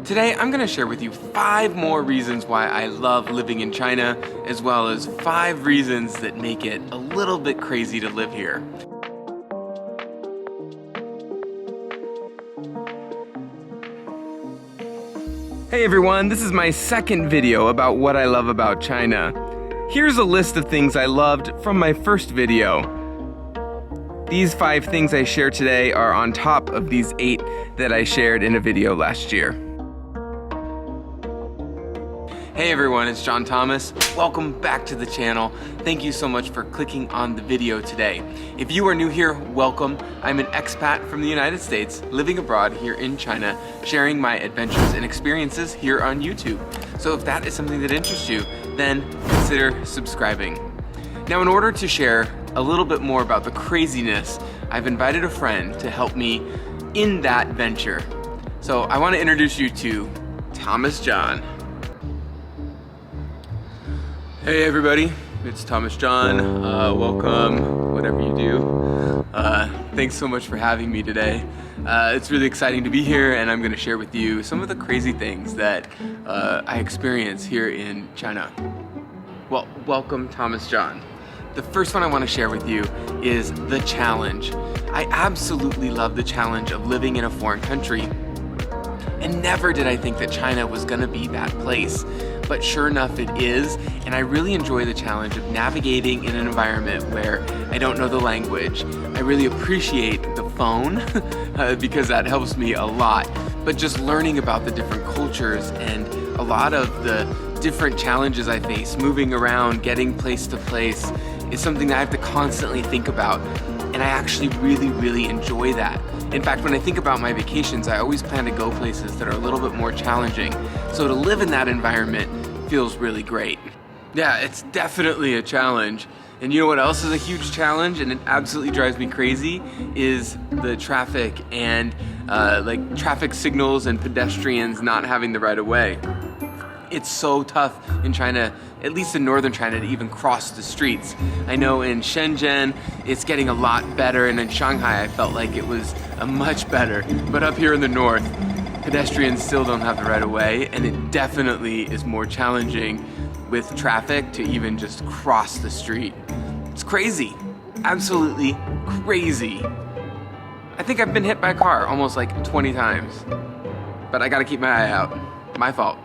Today, I'm gonna share with you 5 more reasons why I love living in China, as well as 5 reasons that make it a little bit crazy to live here. Hey everyone, this is my second video about what I love about China. Here's a list of things I loved from my first video. These 5 things I share today are on top of these 8 that I shared in a video last year. Hey everyone, it's John Thomas. Welcome back to the channel. Thank you so much for clicking on the video today. If you are new here, welcome. I'm an expat from the United States, living abroad here in China, sharing my adventures and experiences here on YouTube. So if that is something that interests you, then consider subscribing. Now, in order to share a little bit more about the craziness, I've invited a friend to help me in that venture. So I want to introduce you to Thomas John. Hey everybody, it's Thomas John. Welcome, whatever you do. Thanks so much for having me today. It's really exciting to be here, and I'm going to share with you some of the crazy things that I experience here in China. Well, welcome Thomas John. The first one I want to share with you is the challenge. I absolutely love the challenge of living in a foreign country. And never did I think that China was gonna be that place. But sure enough, it is, and I really enjoy the challenge of navigating in an environment where I don't know the language. I really appreciate the phone because that helps me a lot. But just learning about the different cultures and a lot of the different challenges I face, moving around, getting place to place, is something that I have to constantly think about. And I actually really enjoy that. In fact, when I think about my vacations, I always plan to go places that are a little bit more challenging. So to live in that environment feels really great. Yeah, it's definitely a challenge. And you know what else is a huge challenge, and it absolutely drives me crazy, is the traffic and like traffic signals and pedestrians not having the right of way. It's so tough in China, at least in northern China, to even cross the streets. I know in Shenzhen, it's getting a lot better, and in Shanghai, I felt like it was much better. But up here in the north, pedestrians still don't have the right of way, and it definitely is more challenging with traffic to even just cross the street. It's crazy, absolutely crazy. I think I've been hit by a car almost like 20 times, but I gotta keep my eye out. My fault.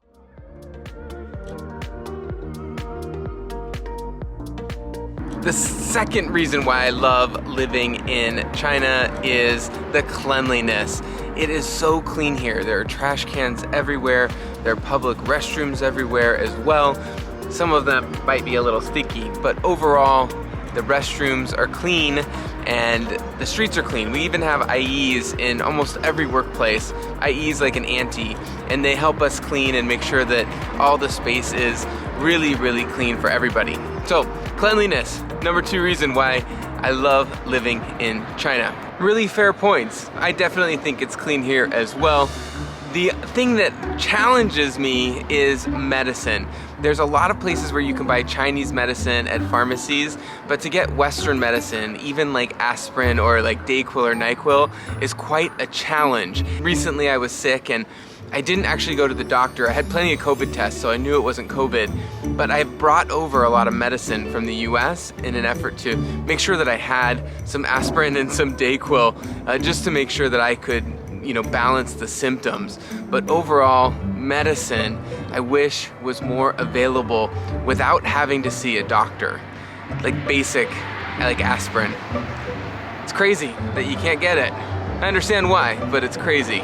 The second reason why I love living in China is the cleanliness. It is so clean here. There are trash cans everywhere. There are public restrooms everywhere as well. Some of them might be a little sticky, but overall, the restrooms are clean and the streets are clean. We even have IEs in almost every workplace. IEs like an auntie, and they help us clean and make sure that all the space is really clean for everybody. So, cleanliness, number 2 reason why I love living in China. Really fair points. I definitely think it's clean here as well. The thing that challenges me is medicine. There's a lot of places where you can buy Chinese medicine at pharmacies, but to get Western medicine, even like aspirin or like Dayquil or NyQuil, is quite a challenge. Recently I was sick and I didn't actually go to the doctor. I had plenty of COVID tests, so I knew it wasn't COVID, but I brought over a lot of medicine from the US in an effort to make sure that I had some aspirin and some Dayquil, just to make sure that I could, balance the symptoms. But overall, medicine, I wish was more available without having to see a doctor. Like basic, like aspirin. It's crazy that you can't get it. I understand why, but it's crazy.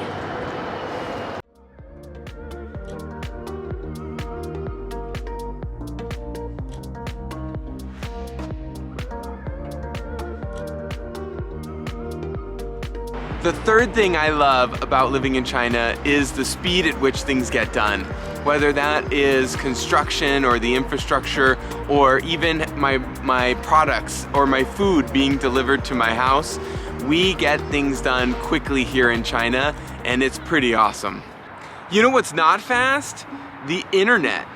The third thing I love about living in China is the speed at which things get done. Whether that is construction or the infrastructure or even my products or my food being delivered to my house, we get things done quickly here in China, and it's pretty awesome. You know what's not fast? The internet.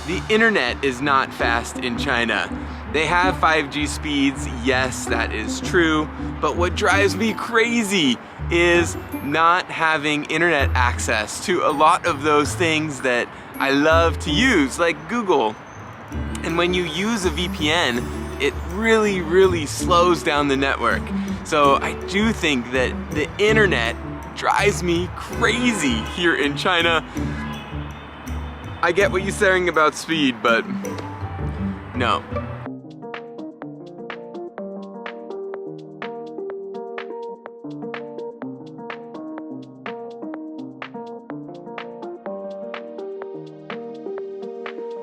The internet is not fast in China. They have 5G speeds, yes, that is true, but what drives me crazy is not having internet access to a lot of those things that I love to use, like Google. And when you use a VPN, it really slows down the network. So I do think that the internet drives me crazy here in China. I get what you're saying about speed, but no.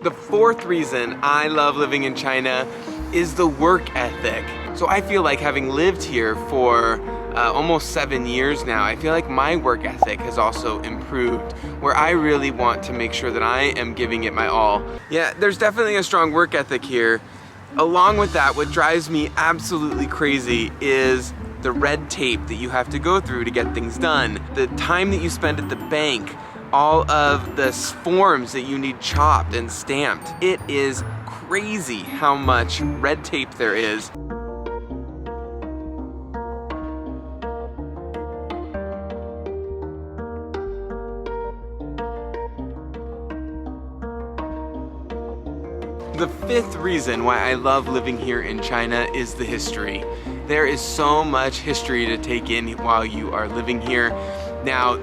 The fourth reason I love living in China is the work ethic. So I feel like, having lived here for almost 7 years now, I feel like my work ethic has also improved, where I really want to make sure that I am giving it my all. Yeah, there's definitely a strong work ethic here. Along with that, what drives me absolutely crazy is the red tape that you have to go through to get things done. The time that you spend at the bank, all of the forms that you need chopped and stamped. It is crazy how much red tape there is. The fifth reason why I love living here in China is the history. There is so much history to take in while you are living here. Now,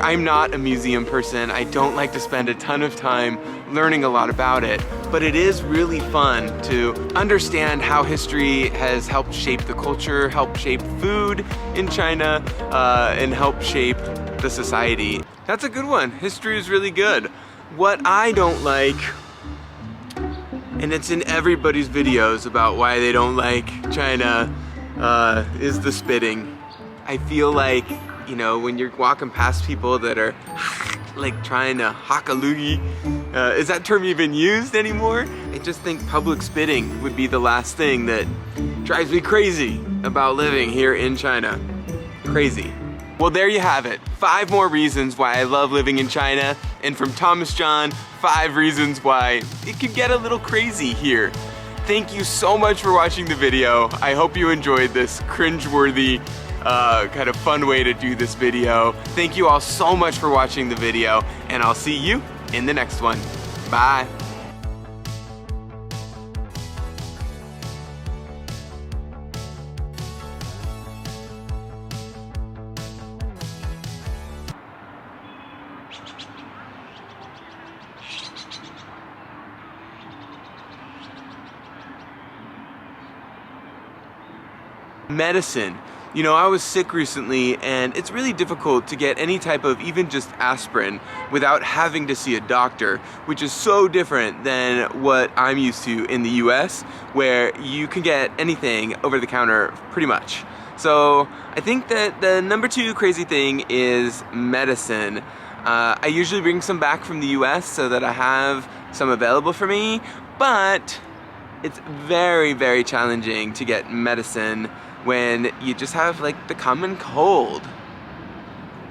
I'm not a museum person. I don't like to spend a ton of time learning a lot about it, but it is really fun to understand how history has helped shape the culture, helped shape food in China, and helped shape the society. That's a good one. History is really good. What I don't like, and it's in everybody's videos about why they don't like China, is the spitting. I feel like, you know, when you're walking past people that are like trying to hock a loogie, is that term even used anymore? I just think public spitting would be the last thing that drives me crazy about living here in China. Crazy. Well, there you have it. 5 more reasons why I love living in China. And from Thomas John, 5 reasons why it could get a little crazy here. Thank you so much for watching the video. I hope you enjoyed this cringeworthy, kind of fun way to do this video. Thank you all so much for watching the video, and I'll see you in the next one. Bye. Medicine. You know, I was sick recently, and it's really difficult to get any type of even just aspirin without having to see a doctor, which is so different than what I'm used to in the US, where you can get anything over the counter pretty much. So I think that the number 2 crazy thing is medicine. I usually bring some back from the US so that I have some available for me, but it's very challenging to get medicine when you just have like the common cold.